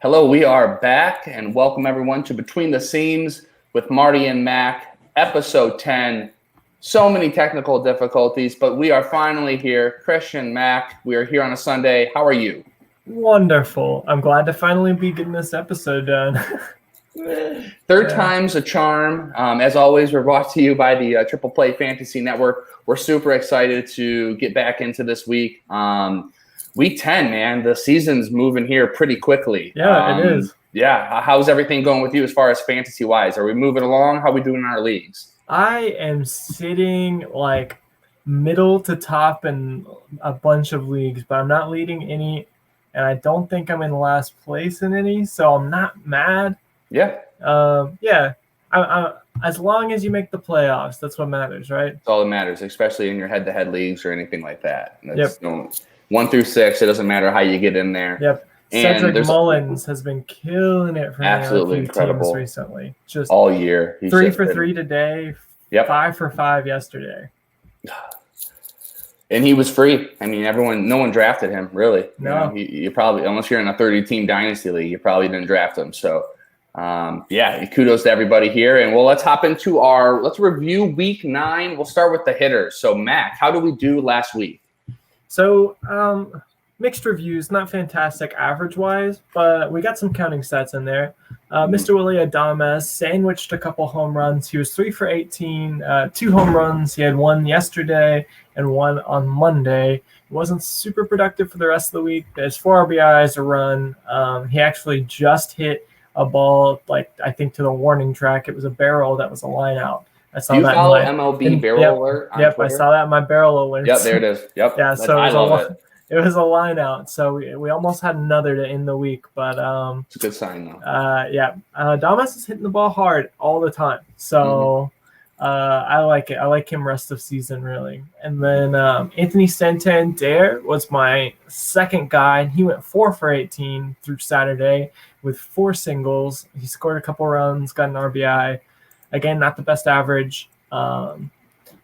Hello, we are back, and welcome everyone to Between the Seams with Marty and Mack, episode 10. So many technical difficulties, but we are finally here. Christian, Mack, we are here on a Sunday. How are you? Wonderful. I'm glad to finally be getting this episode done. Third time's a charm. As always, we're brought to you by the Triple Play Fantasy Network. We're super excited to get back into this week. Week 10, man, the season's moving here pretty quickly. Yeah, it is. Yeah. How's everything going with you as far as fantasy-wise? Are we moving along? How are we doing in our leagues? I am sitting like middle to top in a bunch of leagues, but I'm not leading any, and I don't think I'm in last place in any, so I'm not mad. Yeah. As long as you make the playoffs, that's what matters, right? That's all that matters, especially in your head-to-head leagues or anything like that. Yep. 1 through 6, it doesn't matter how you get in there. Yep. And Cedric Mullins has been killing it for absolutely me on a few incredible teams recently. Just all year. He's 3 for 3 today. Yep. 5 for 5 yesterday. And he was free. I mean, no one drafted him, really. No. You probably, unless you're in a 30-team dynasty league, you probably didn't draft him. So, kudos to everybody here. And let's hop into let's review week 9. We'll start with the hitters. So, Mac, how did we do last week? So, mixed reviews, not fantastic average-wise, but we got some counting stats in there. Mr. Willie Adames sandwiched a couple home runs. He was 3 for 18, 2 home runs. He had 1 yesterday and 1 on Monday. He wasn't super productive for the rest of the week. There's 4 RBIs, a run. He actually just hit a ball, I think, to the warning track. It was a barrel that was a line out. I saw that. Follow MLB Barrel Alert on Twitter? I saw that in my barrel alerts. Yep, there it is. Yep. Yeah, so I love it. It was a line out, so we almost had another to end the week, but it's a good sign though. Damas is hitting the ball hard all the time, so I like it. I like him rest of season really. And then Anthony Santander was my second guy, and he went 4 for 18 through Saturday with 4 singles. He scored a couple runs, got an RBI. Again, not the best average. And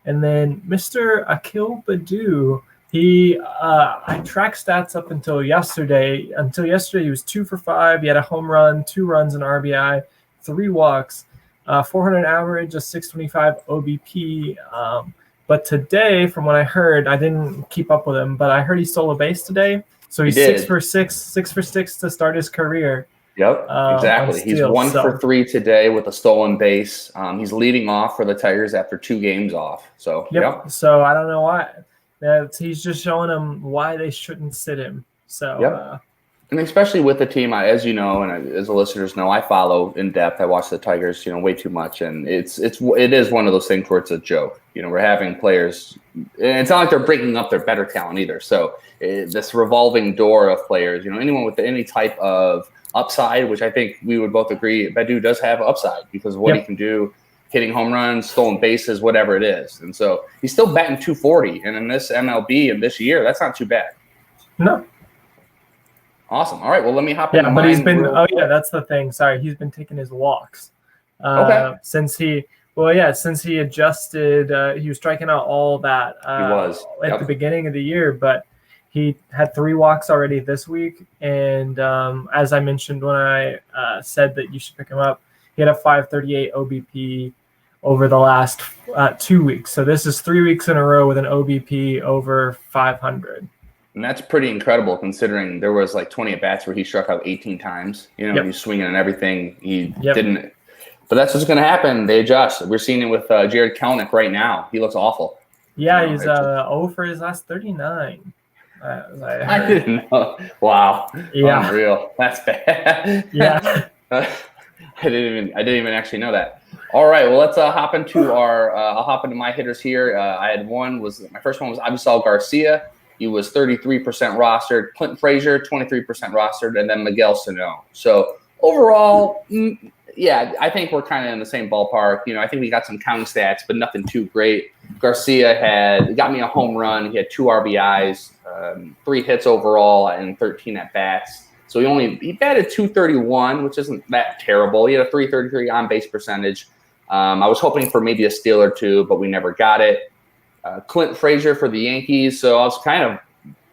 then Mr. Akil Badu, I tracked stats up until yesterday. Until yesterday, he was 2 for 5. He had a home run, 2 runs, an RBI, 3 walks, 400 average, a 625 OBP. But today, from what I heard, I didn't keep up with him, but I heard he stole a base today. So he's 6 for 6 to start his career. Yep, exactly. He's 1 for 3 today with a stolen base. He's leading off for the Tigers after 2 games off. So, yep. So I don't know why. He's just showing them why they shouldn't sit him. So, and especially with the team, as you know, and as the listeners know, I follow in depth. I watch the Tigers, way too much, and it is one of those things where it's a joke. We're having players, and it's not like they're breaking up their better talent either. So this revolving door of players, anyone with any type of upside, which I think we would both agree, Badu does have upside because of what he can do, hitting home runs, stolen bases, whatever it is. And so he's still batting 240. And in this MLB and this year, that's not too bad. No. Awesome. All right. Well, let me hop into but he's been, that's the thing. Sorry. He's been taking his walks. Since he adjusted, he was striking out all that at the beginning of the year, but he had 3 walks already this week. And as I mentioned when I said that you should pick him up, he had a 538 OBP over the last 2 weeks. So this is 3 weeks in a row with an OBP over 500. And that's pretty incredible considering there was 20 at-bats where he struck out 18 times. He's swinging and everything. He didn't. But that's what's going to happen. They adjust. We're seeing it with Jared Kelenic right now. He looks awful. Yeah, he's 0 for his last 39. I didn't know. Wow. Yeah. Unreal. That's bad. Yeah. I didn't even actually know that. All right. Well, let's hop into I'll hop into my hitters here. My first one was Avisal Garcia. He was 33% rostered. Clinton Frazier, 23% rostered, and then Miguel Sano. So overall, I think we're kind of in the same ballpark. I think we got some counting stats, but nothing too great. Garcia got me a home run. He had 2 RBIs, 3 hits overall, and 13 at bats. So he batted .231, which isn't that terrible. He had a .333 on base percentage. I was hoping for maybe a steal or 2, but we never got it. Clint Frazier for the Yankees. So I was kind of,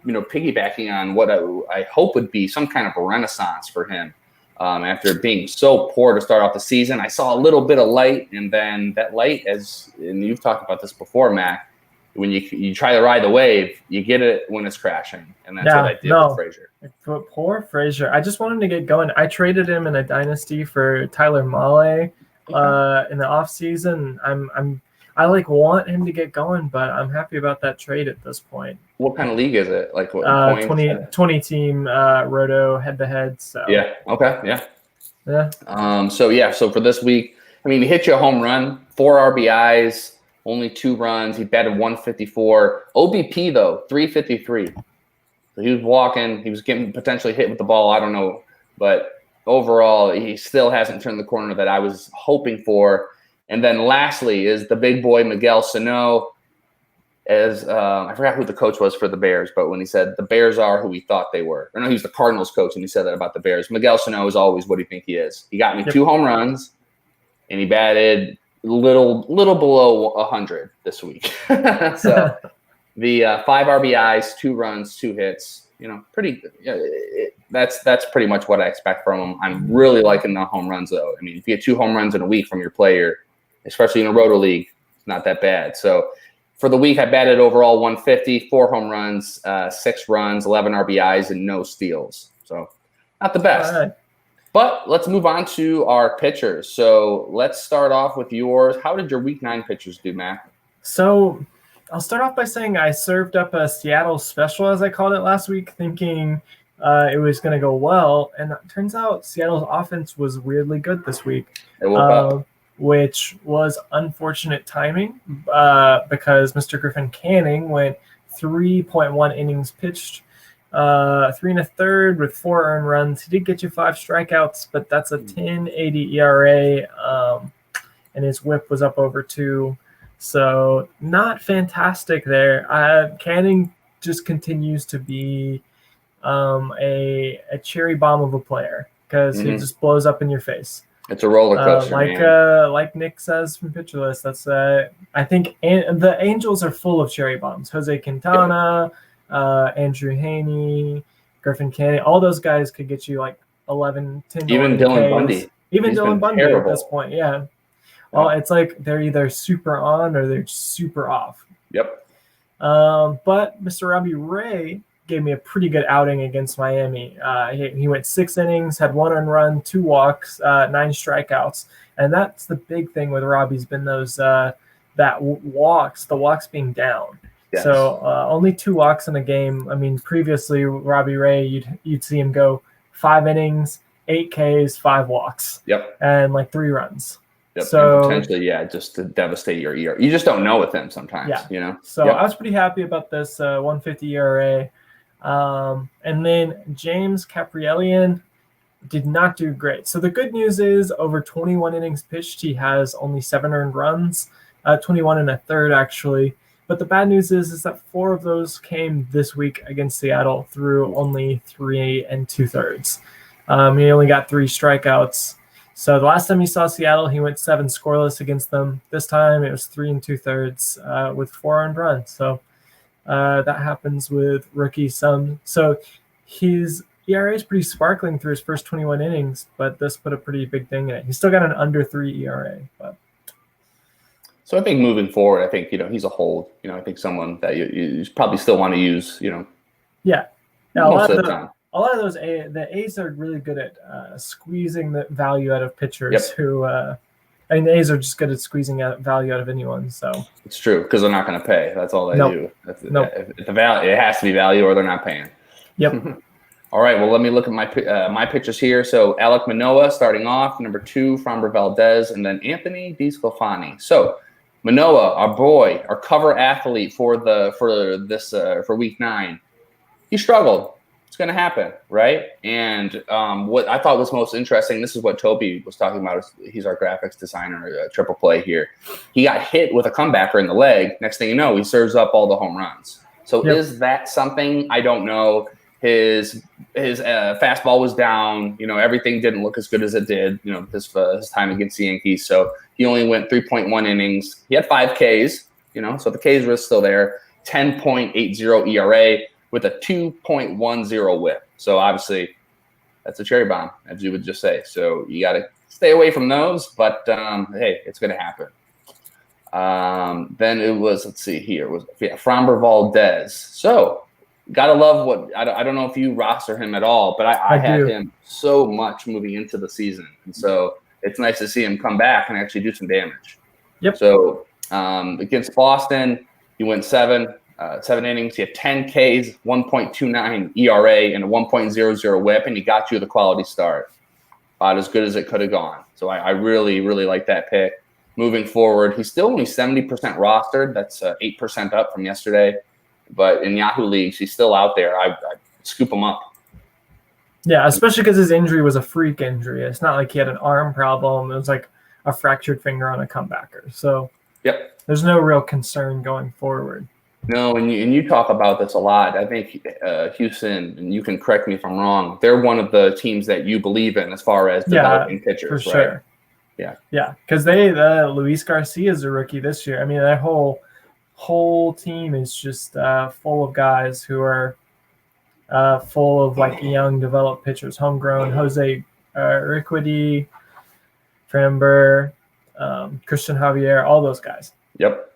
piggybacking on what I hope would be some kind of a renaissance for him. after being so poor to start off the season. I saw a little bit of light, and then that light, and you've talked about this before, Mac, when you try to ride the wave, you get it when it's crashing, and that's what I did with Frazier. Poor Frazier. I just want him to get going. I traded him in a dynasty for Tyler Mahle in the offseason. I want him to get going, but I'm happy about that trade at this point. What kind of league is it? Like what, 20 team roto head-to-head. So yeah, okay, yeah. So for this week, I mean, he hit you a home run, 4 RBIs, only 2 runs. He batted 154. OBP though, 353. So he was walking. He was getting potentially hit with the ball. I don't know, but overall, he still hasn't turned the corner that I was hoping for. And then lastly is the big boy Miguel Sano. As I forgot who the coach was for the Bears, but when he said the Bears are who we thought they were. Or no, he was the Cardinals coach, and he said that about the Bears. Miguel Sano is always what do you think he is? He got me 2 home runs, and he batted little below 100 this week. So the 5 RBIs, 2 runs, 2 hits. Pretty. That's pretty much what I expect from him. I'm really liking the home runs, though. I mean, if you get 2 home runs in a week from your player, especially in a roto league, it's not that bad. So for the week, I batted overall 150, 4 home runs, 6 runs, 11 RBIs, and no steals. So not the best. All right. But let's move on to our pitchers. So let's start off with yours. How did your Week 9 pitchers do, Matt? So I'll start off by saying I served up a Seattle special, as I called it last week, thinking it was going to go well. And it turns out Seattle's offense was weirdly good this week. They woke up. Which was unfortunate timing because Mr. Griffin Canning went 3.1 innings pitched, 3 1/3 with 4 earned runs. He did get you 5 strikeouts, but that's a 10.80 ERA, and his WHIP was up over 2. So not fantastic there. Canning just continues to be a cherry bomb of a player because he just blows up in your face. It's a roller coaster, like Nick says from Pitcher List. That's I think the Angels are full of cherry bombs. Jose Quintana, Andrew Haney, Griffin Canning. All those guys could get you like 11, 10. Even Dylan Bundy. Even Dylan Bundy at this point, yeah. Well, it's like they're either super on or they're super off. Yep. But Mr. Robbie Ray gave me a pretty good outing against Miami. He went 6 innings, had 1 earned run, 2 walks, 9 strikeouts, and that's the big thing with Robbie's been those the walks being down. Yes. So only 2 walks in a game. I mean, previously Robbie Ray, you'd see him go 5 innings, 8 Ks, 5 walks. Yep. And like 3 runs. Yep. So and potentially, just to devastate your ERA. You just don't know with him sometimes. Yeah. So I was pretty happy about this 150 ERA. And then James Caprielian did not do great. So the good news is over 21 innings pitched, he has only 7 earned runs, 21 1/3 actually. But the bad news is that 4 of those came this week against Seattle through only 3 2/3. He only got 3 strikeouts. So the last time he saw Seattle, he went 7 scoreless against them. This time it was 3 2/3 with 4 earned runs. So that happens with rookie some. So his ERA is pretty sparkling through his first 21 innings, but this put a pretty big thing in it. He's still got an under 3 ERA. But so I think moving forward, I think he's a hold. I think someone that you probably still want to use. Yeah. Most of the time. A lot of those the A's are really good at squeezing the value out of pitchers who. The A's are just good at squeezing out value out of anyone. So it's true because they're not going to pay. That's all they do. If the value, it has to be value, or they're not paying. Yep. All right. Well, let me look at my pitchers here. So Alek Manoah starting off, number 2, Framber Valdez, and then Anthony DeSclafani. So Manoah, our boy, our cover athlete for Week 9, he struggled. It's going to happen, right? And what I thought was most interesting, this is what Toby was talking about. He's our graphics designer, Triple Play here. He got hit with a comebacker in the leg. Next thing you know, he serves up all the home runs. So is that something? I don't know. His fastball was down. Everything didn't look as good as it did. His time against the Yankees. So he only went 3.1 innings. He had 5 Ks. So the Ks were still there. 10.80 ERA. With a 2.10 WHIP. So obviously That's a cherry bomb, as you would just say. So you got to stay away from those. But hey, it's going to happen. Then it was, let's see here, Framber Valdez. So gotta love what I don't know if you roster him at all, but I had him so much moving into the season, and so it's nice to see him come back and actually do some damage. Yep. So against Boston, he went 7 innings. He had 10 Ks, 1.29 ERA, and a 1.00 WHIP, and he got you the quality start. About as good as it could have gone. So I really, really like that pick. Moving forward, he's still only 70% rostered. That's 8% up from yesterday. But in Yahoo leagues, he's still out there. I scoop him up. Yeah, especially because his injury was a freak injury. It's not like he had an arm problem. It was like a fractured finger on a comebacker. So there's no real concern going forward. No, and you talk about this a lot. I think Houston, and you can correct me if I'm wrong, they're one of the teams that you believe in as far as developing pitchers, for right? sure. Yeah, because Luis Garcia is a rookie this year. I mean, that whole team is just full of guys who are full of like young developed pitchers, homegrown. Jose Urquidy, Framber, Christian Javier, all those guys. Yep.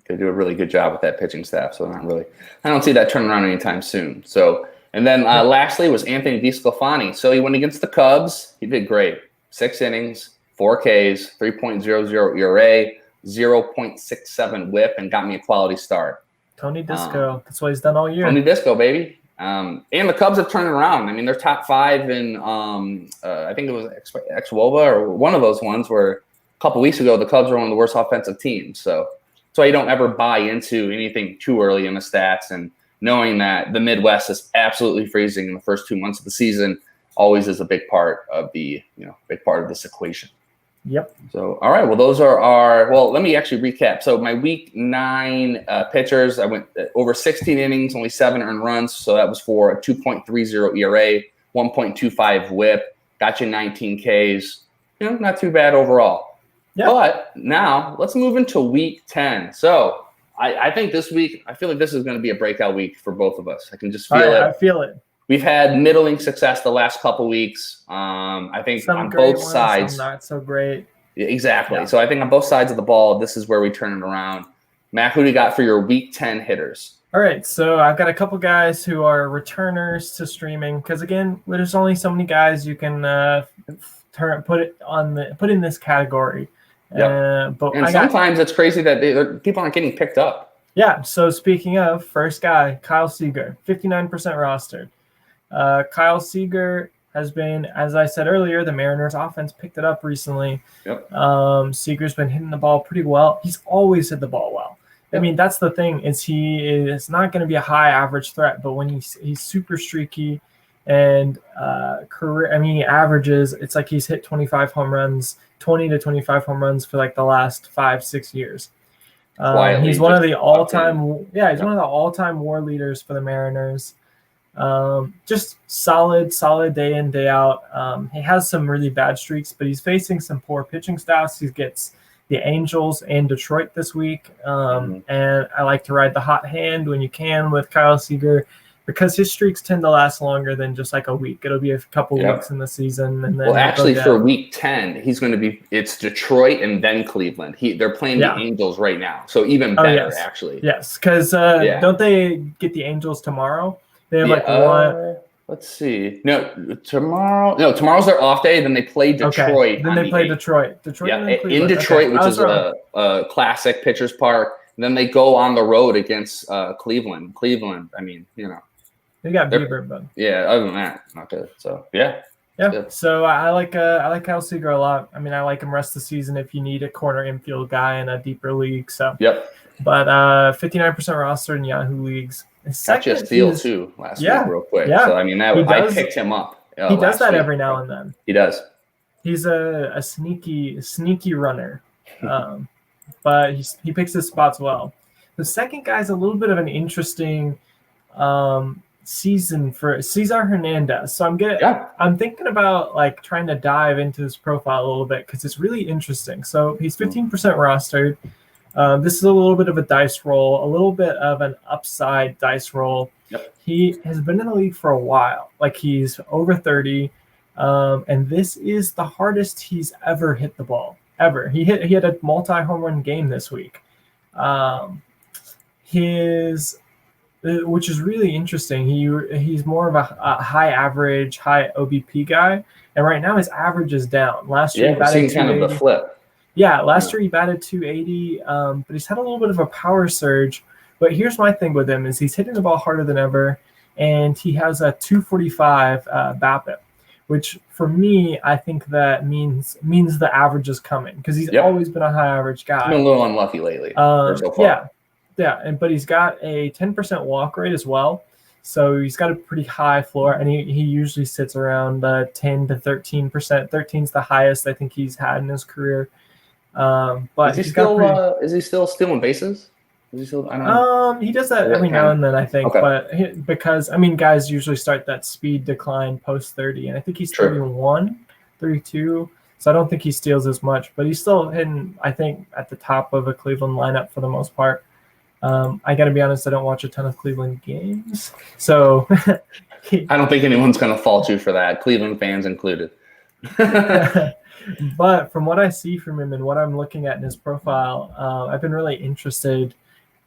They do a really good job with that pitching staff, so I don't see that turning around anytime soon. So, and then lastly was Anthony DeSclafani. So he went against the Cubs. He did great. 6 innings, 4 Ks, 3.00 ERA, 0.67 WHIP, and got me a quality start. Tony Disco. That's what he's done all year. Tony Disco, baby. And the Cubs have turned it around. I mean, they're top 5 in, I think it was Xwova or one of those ones where a couple weeks ago the Cubs were one of the worst offensive teams. So that's why you don't ever buy into anything too early in the stats. And knowing that the Midwest is absolutely freezing in the first 2 months of the season always is a big part of this equation. Yep. So, all right. Well, those are let me actually recap. So my week 9 pitchers, I went over 16 innings, only 7 earned runs. So that was for a 2.30 ERA, 1.25 WHIP, got you 19 Ks. Not too bad overall. Yep. But now let's move into week 10. So I think this week, I feel like this is going to be a breakout week for both of us. I can just feel it. I feel it. We've had middling success the last couple weeks. I think some on both sides. Some not so great. Exactly. Yeah. So I think on both sides of the ball, this is where we turn it around. Mac, who do you got for your week 10 hitters? All right. So I've got a couple guys who are returners to streaming because, again, there's only so many guys you can put in this category. Yep. And sometimes it's crazy that people aren't getting picked up. Yeah. So speaking of, first guy, Kyle Seager, 59% rostered. Kyle Seager has been, as I said earlier, the Mariners offense picked it up recently. Yep. Seager's been hitting the ball pretty well. He's always hit the ball well. Yep. I mean, that's the thing is he is not going to be a high average threat, but when he's super streaky and he averages, it's like he's hit 20 to 25 home runs for like the last 5-6 years. He's one of the all-time one of the all-time WAR leaders for the Mariners. Just solid day in, day out. He has some really bad streaks, but he's facing some poor pitching staffs. He gets the Angels and Detroit this week. And I like to ride the hot hand when you can with Kyle Seager because his streaks tend to last longer than just like a week. It'll be a couple weeks in the season. And then actually for week 10, it's Detroit and then Cleveland. They're playing the Angels right now. So even better, actually. Yes, because don't they get the Angels tomorrow? They have one. Let's see. Tomorrow's their off day. Then they play Detroit. Okay. Then they play Detroit. In Detroit, which is a classic pitcher's park. And then they go on the road against Cleveland. I mean, they got Bieber, but other than that, not good. So yeah. So I like Kyle Seager a lot. I mean, I like him rest of the season if you need a corner infield guy in a deeper league. So but 59% roster in Yahoo leagues. Got you a steal too last week, real quick. Yeah. So I mean, I picked him up. He does that every now and then. He does. He's a sneaky runner, but he picks his spots well. The second guy's a little bit of an interesting season for Cesar Hernandez. So I'm thinking about like trying to dive into his profile a little bit because it's really interesting. So he's 15% rostered. This is a little bit of a dice roll, a little bit of an upside dice roll. Yep. He has been in the league for a while. Like he's over 30. And this is the hardest he's ever hit the ball, ever. He had a multi-home run game this week. Which is really interesting. He's more of a high average, high OBP guy, and right now his average is down. Last year, he batted kind of the flip. Yeah, last year he batted 280, but he's had a little bit of a power surge. But here's my thing with him is he's hitting the ball harder than ever, and he has a 245 BABIP, which for me I think that means the average is coming because he's always been a high average guy. He's been a little unlucky lately. So far. Yeah, but he's got a 10% walk rate as well, so he's got a pretty high floor, and he usually sits around 10 to 13%. 13's the highest I think he's had in his career. But is he still stealing bases? Is he still? I don't know. He does that every now and then, I think. Okay. But because guys usually start that speed decline post 30, and I think he's 31, 32. So I don't think he steals as much, but he's still hitting, I think, at the top of a Cleveland lineup for the most part. I got to be honest, I don't watch a ton of Cleveland games, so I don't think anyone's going to fault you for that, Cleveland fans included. But from what I see from him and what I'm looking at in his profile, I've been really interested.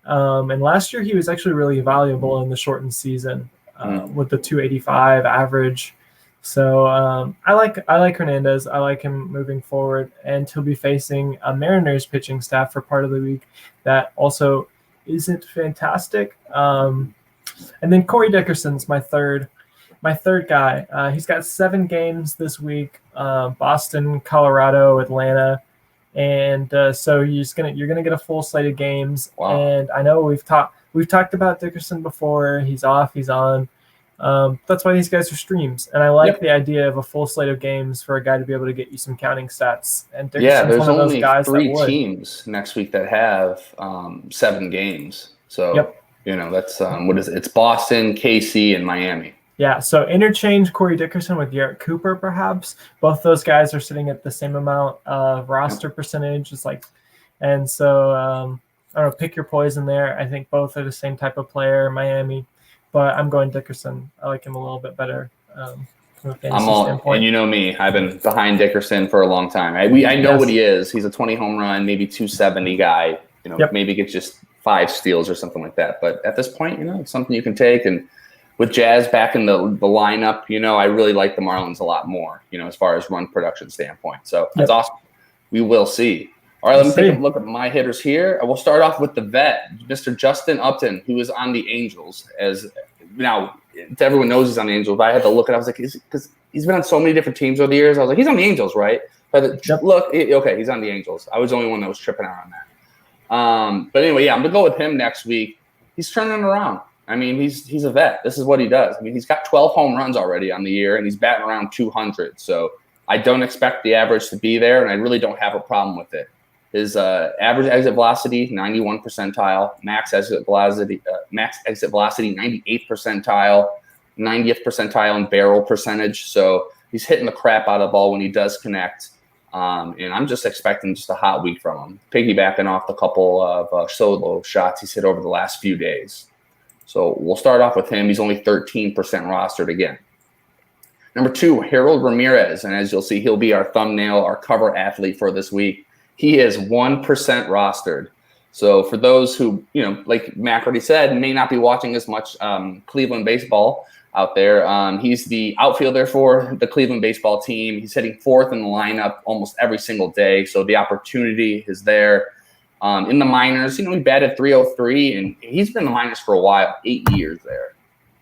And last year he was actually really valuable in the shortened season with the 285 average. So I like Hernandez. I like him moving forward, and he'll be facing a Mariners pitching staff for part of the week that also isn't fantastic. And then Corey Dickerson's my third guy. He's got 7 games this week, Boston, Colorado, Atlanta. And so you're gonna get a full slate of games. Wow. And I know we've talked about Dickerson before. He's off, he's on. That's why these guys are streams. And I like the idea of a full slate of games for a guy to be able to get you some counting stats. And Dickerson's there's one of those only guys 3 teams next week that have 7 games. So that's what is it? It's Boston, KC, and Miami. Yeah, so interchange Corey Dickerson with Garrett Cooper, perhaps. Both those guys are sitting at the same amount of roster percentage. And so I don't know, pick your poison there. I think both are the same type of player, Miami, but I'm going Dickerson. I like him a little bit better from a fantasy standpoint. And you know me, I've been behind Dickerson for a long time. I know what he is. He's a 20 home run, maybe 270 guy. Maybe gets just 5 steals or something like that. But at this point, it's something you can take. And with Jazz back in the lineup, I really like the Marlins a lot more, as far as run production standpoint. So that's awesome. We will see. All right, let me take a look at my hitters here. We'll start off with the vet, Mr. Justin Upton, who is on the Angels. As now, everyone knows he's on the Angels, but I had to look at it. I was like, because he's been on so many different teams over the years. I was like, he's on the Angels, right? But look, okay, he's on the Angels. I was the only one that was tripping out on that. But anyway, I'm going to go with him next week. He's turning around. I mean, he's a vet. This is what he does. I mean, he's got 12 home runs already on the year, and he's batting around 200. So I don't expect the average to be there, and I really don't have a problem with it. His average exit velocity, 91 percentile. Max exit velocity, 98 percentile. 90th percentile in barrel percentage. So he's hitting the crap out of the ball when he does connect. And I'm just expecting just a hot week from him, piggybacking off the couple of solo shots he's hit over the last few days. So we'll start off with him. He's only 13% rostered again. Number 2, Harold Ramirez. And as you'll see, he'll be our thumbnail, our cover athlete for this week. He is 1% rostered. So for those who, like Mac already said, may not be watching as much Cleveland baseball out there, he's the outfielder for the Cleveland baseball team. He's hitting 4th in the lineup almost every single day. So the opportunity is there. In the minors, he batted 303, and he's been in the minors for a while, 8 years there.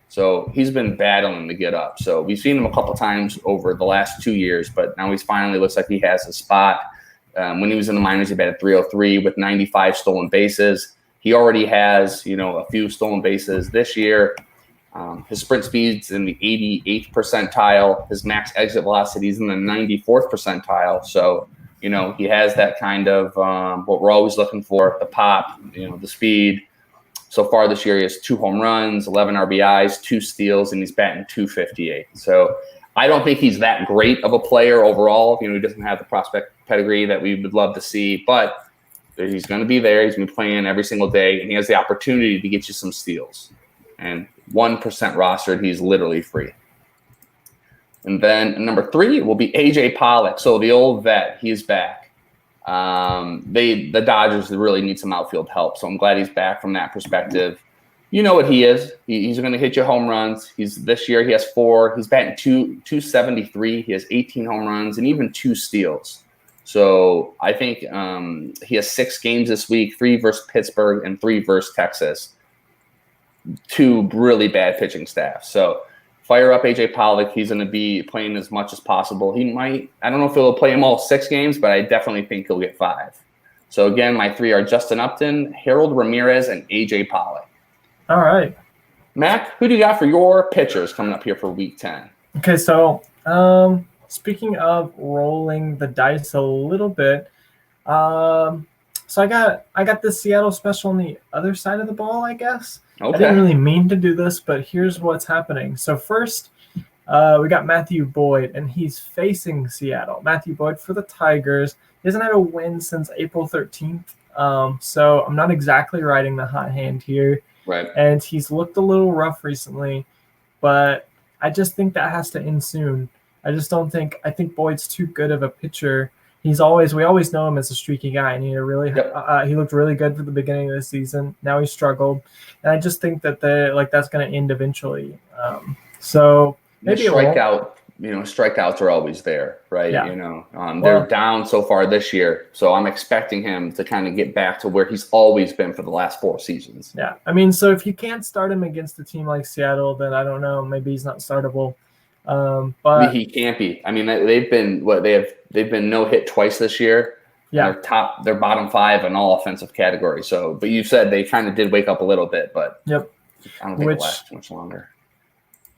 So he's been battling to get up. So we've seen him a couple times over the last 2 years, but now he's finally looks like he has a spot. When he was in the minors, he batted 303 with 95 stolen bases. He already has, a few stolen bases this year. His sprint speed's in the 88th percentile. His max exit velocity is in the 94th percentile. So, he has that kind of what we're always looking for, the pop, the speed. So far this year, he has 2 home runs, 11 RBIs, 2 steals, and he's batting 258. So I don't think he's that great of a player overall. He doesn't have the prospect pedigree that we would love to see, but he's going to be there. He's going to be playing every single day, and he has the opportunity to get you some steals. And 1% rostered, he's literally free. And then number 3 will be AJ Pollock. So the old vet, he's back. The Dodgers really need some outfield help. So I'm glad he's back from that perspective. You know what he is. He's going to hit you home runs. This year he has 4. He's batting 273. He has 18 home runs and even 2 steals. So I think he has 6 games this week, 3 versus Pittsburgh and 3 versus Texas. 2 really bad pitching staffs. So fire up AJ Pollock. He's going to be playing as much as possible. He might, I don't know if he'll play him all 6 games, but I definitely think he'll get 5. So again, my 3 are Justin Upton, Harold Ramirez, and AJ Pollock. All right. Mac, who do you got for your pitchers coming up here for week 10? Okay, so speaking of rolling the dice a little bit, so I got the Seattle special on the other side of the ball, I guess. Okay. I didn't really mean to do this, but here's what's happening. So first, we got Matthew Boyd, and he's facing Seattle. Matthew Boyd for the Tigers. He hasn't had a win since April 13th, so I'm not exactly riding the hot hand here. Right. And he's looked a little rough recently, but I just think that has to end soon. I think Boyd's too good of a pitcher. We always know him as a streaky guy, and he looked really good for the beginning of the season. Now he struggled, and I just think that that's going to end eventually. So maybe strikeouts are always there, right? Yeah. They're down so far this year, so I'm expecting him to kind of get back to where he's always been for the last 4 seasons. Yeah, I mean, so if you can't start him against a team like Seattle, then I don't know, maybe he's not startable. But he can't be. I mean, they've been no hit twice this year. Yeah, they're bottom 5 in all offensive categories. So, but you said they kind of did wake up a little bit, but yep, I don't think it'll last too much longer.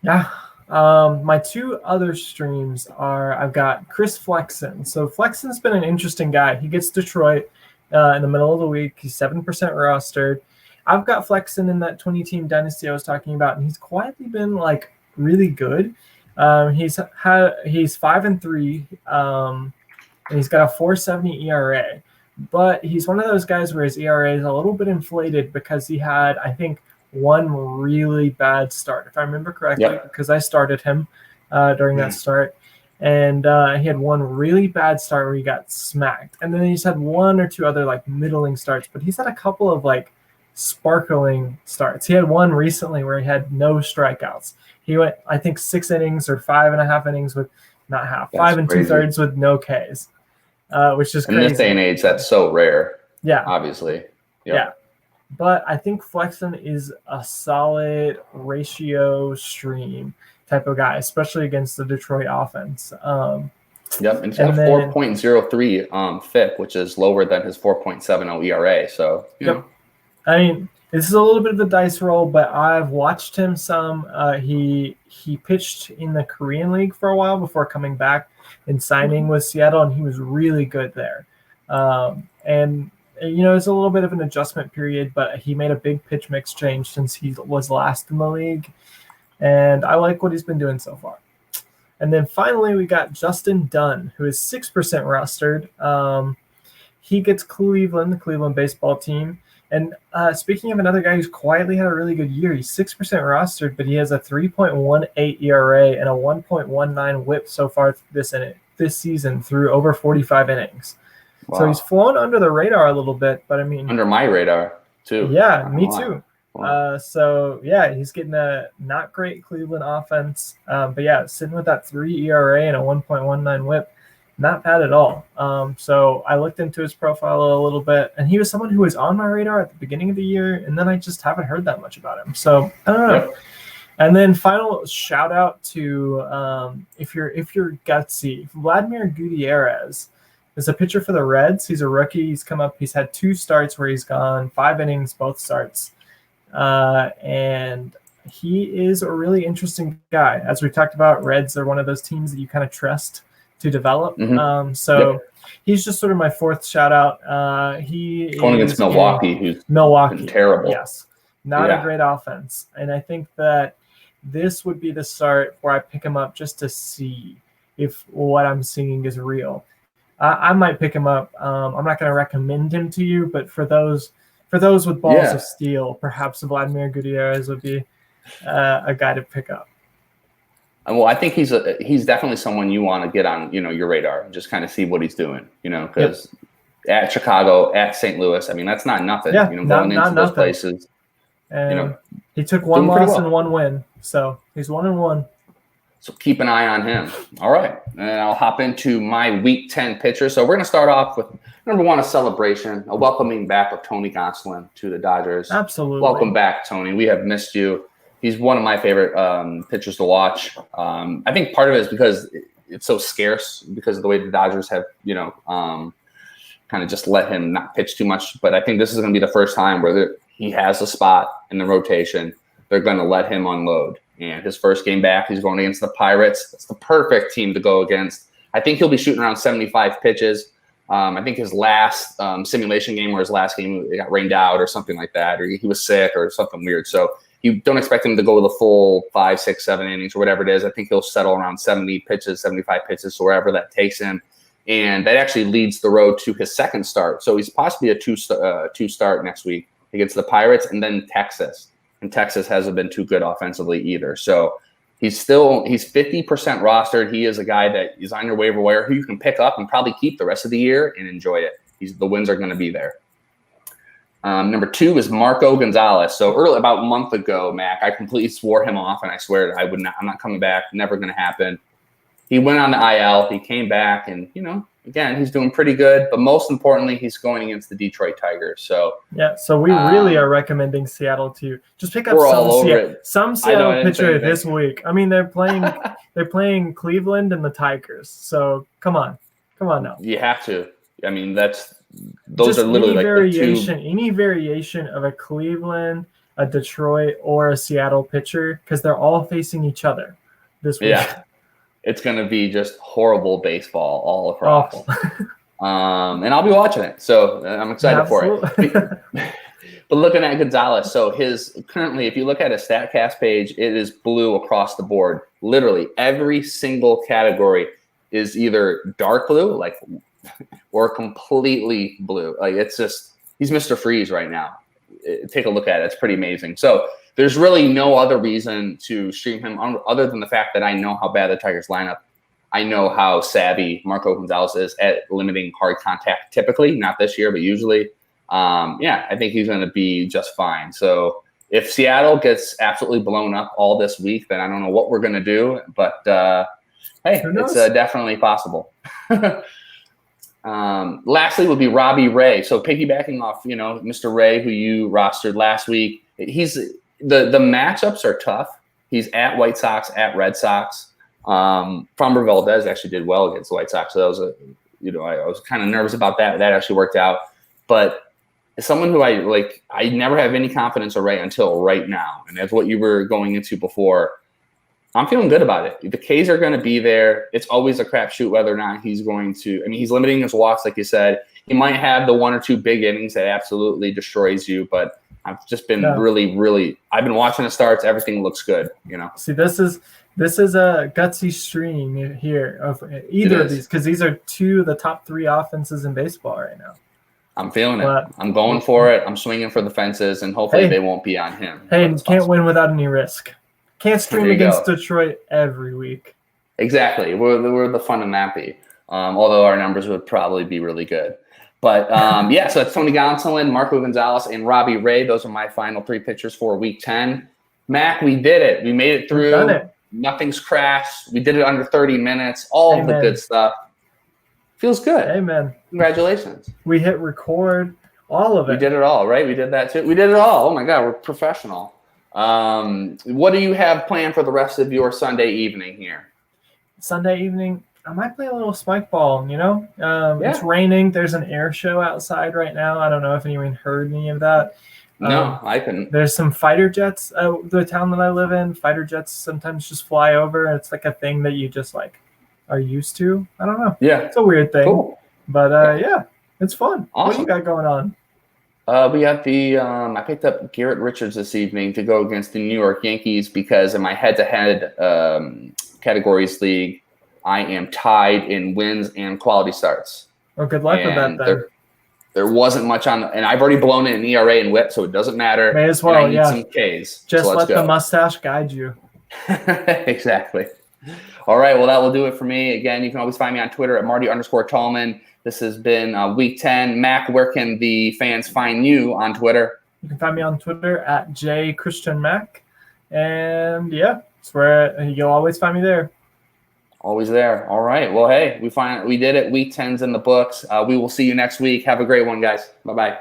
Yeah. My 2 other streams are I've got Chris Flexen. So Flexen's been an interesting guy. He gets Detroit in the middle of the week. He's 7% rostered. I've got Flexen in that 20-team dynasty I was talking about, and he's quietly been like really good. He's 5-3, and he's got a 4.70 ERA. But he's one of those guys where his ERA is a little bit inflated because he had, I think, 1 really bad start, if I remember correctly, because I started him during that start. And he had 1 really bad start where he got smacked. And then he's had 1 or 2 other like middling starts, but he's had a couple of like sparkling starts. He had 1 recently where he had no strikeouts. He went, I think, 6 innings or 5.5 innings with not half, that's 5 crazy. 2/3 with no Ks, which is crazy. In this day and age, that's so rare. Yeah. Obviously. Yep. Yeah. But I think Flexen is a solid ratio stream type of guy, especially against the Detroit offense. And he's got a 4.03 FIP, which is lower than his 4.70 ERA. So, you know. I mean, this is a little bit of a dice roll, but I've watched him some. He pitched in the Korean League for a while before coming back and signing with Seattle, and he was really good there. And it's a little bit of an adjustment period, but he made a big pitch mix change since he was last in the league. And I like what he's been doing so far. And then finally, we got Justin Dunn, who is 6% rostered. He gets Cleveland, the Cleveland baseball team. And speaking of another guy who's quietly had a really good year, he's 6% rostered, but he has a 3.18 ERA and a 1.19 WHIP so far this season through over 45 innings. Wow. So he's flown under the radar a little bit, but I mean, under my radar too. Yeah, me too. Wow. He's getting a not great Cleveland offense, but sitting with that 3 ERA and a 1.19 WHIP, not bad at all. So I looked into his profile a little bit, and he was someone who was on my radar at the beginning of the year, and then I just haven't heard that much about him. So I don't know. Yep. And then final shout out to if you're gutsy, Vladimir Gutierrez is a pitcher for the Reds. He's a rookie. He's come up. He's had 2 starts where he's gone 5 innings, both starts. And he is a really interesting guy. As we talked about, Reds are one of those teams that you kind of trust to develop. Mm-hmm. He's just sort of my 4th shout out. He going against Milwaukee, who's been terrible. Yes. Not a great offense. And I think that this would be the start where I pick him up just to see if what I'm seeing is real. I might pick him up. I'm not going to recommend him to you, but for those with balls of steel, perhaps Vladimir Gutierrez would be a guy to pick up. Well, I think he's definitely someone you want to get on, your radar and just kind of see what he's doing, because at Chicago, at St. Louis, I mean, that's not nothing, going into those places. And he took one loss and one win, so he's 1-1. So keep an eye on him. All right, and I'll hop into my Week 10 pitcher. So we're going to start off with number one, a celebration, a welcoming back of Tony Gonsolin to the Dodgers. Absolutely, welcome back, Tony. We have missed you. He's one of my favorite pitchers to watch. I think part of it is because it's so scarce because of the way the Dodgers have, kind of just let him not pitch too much. But I think this is going to be the first time where he has a spot in the rotation. They're going to let him unload. And his first game back, he's going against the Pirates. It's the perfect team to go against. I think he'll be shooting around 75 pitches. I think his last simulation game or his last game, it got rained out or something like that, or he was sick or something weird. So you don't expect him to go the full 5, 6, 7 innings or whatever it is. I think he'll settle around 70 pitches, 75 pitches, so wherever that takes him. And that actually leads the road to his second start. So he's possibly a two-start next week against the Pirates and then Texas. And Texas hasn't been too good offensively either. So he's 50% rostered. He is a guy that is on your waiver wire who you can pick up and probably keep the rest of the year and enjoy it. The wins are going to be there. Number two is Marco Gonzalez. So about a month ago, Mac, I completely swore him off, and I swear I'm not coming back. Never going to happen. He went on the IL. He came back, and again, he's doing pretty good. But most importantly, he's going against the Detroit Tigers. So so we really are recommending Seattle to just pick up some Seattle pitcher this week. I mean, they're playing Cleveland and the Tigers. So come on now. You have to. I mean, those are literally any variation of a Cleveland, a Detroit, or a Seattle pitcher, because they're all facing each other this week. Yeah, it's going to be just horrible baseball all across. And I'll be watching it, so I'm excited for it. But looking at Gonzalez, so currently, if you look at his StatCast page, it is blue across the board. Literally every single category is either dark blue, or completely blue. It's just, he's Mr. Freeze right now. Take a look at it. It's pretty amazing. So there's really no other reason to stream him other than the fact that I know how bad the Tigers lineup. I know how savvy Marco Gonzalez is at limiting hard contact typically, not this year, but usually. I think he's going to be just fine. So if Seattle gets absolutely blown up all this week, then I don't know what we're going to do, but hey, it's definitely possible. Lastly would be Robbie Ray. So piggybacking off, Mr. Ray, who you rostered last week, the matchups are tough. He's at White Sox, at Red Sox. Framber Valdez actually did well against the White Sox. So that was I was kind of nervous about that. That actually worked out. But as someone who I never have any confidence in Ray until right now. And that's what you were going into before. I'm feeling good about it. The K's are going to be there. It's always a crapshoot whether or not he's going to. I mean, he's limiting his walks, like you said. He might have the one or two big innings that absolutely destroys you, but I've just been really, really. I've been watching the starts. Everything looks good. See, this is a gutsy stream here of either of these, because these are two of the top 3 offenses in baseball right now. I'm feeling it. I'm going for it. I'm swinging for the fences, and hopefully they won't be on him. Hey, you can't win without any risk. Can't stream against Detroit every week. Exactly. We're the fun and nappy. Although our numbers would probably be really good. But so that's Tony Gonsolin, Marco Gonzalez, and Robbie Ray. Those are my final 3 pitchers for Week 10. Mac, we did it. We made it through. Done it. Nothing's crashed. We did it under 30 minutes. All of the good stuff. Feels good. Amen. Congratulations. We hit record. All of it. We did it all, right? We did that too. We did it all. Oh my God, we're professional. What do you have planned for the rest of your Sunday evening here? Sunday evening, I might play a little spike ball, It's raining. There's an air show outside right now. I don't know if anyone heard any of that. No, I couldn't. There's some fighter jets. The town that I live in, fighter jets sometimes just fly over. It's like a thing that you just are used to. I don't know. Yeah. It's a weird thing. Cool. But it's fun. Awesome. What do you got going on? We got I picked up Garrett Richards this evening to go against the New York Yankees because in my head-to-head categories league, I am tied in wins and quality starts. Oh, good luck with that then. There wasn't much on, and I've already blown it in ERA and WHIP, so it doesn't matter. May as well, I need some Ks. Just let the mustache guide you. Exactly. All right. Well, that will do it for me. Again, you can always find me on Twitter at Marty_Tallman. This has been week 10. Mac, where can the fans find you on Twitter? You can find me on Twitter at jchristianmac. And yeah, it's where you'll always find me there. Always there. All right. Well, hey, we did it. Week 10's in the books. We will see you next week. Have a great one, guys. Bye-bye.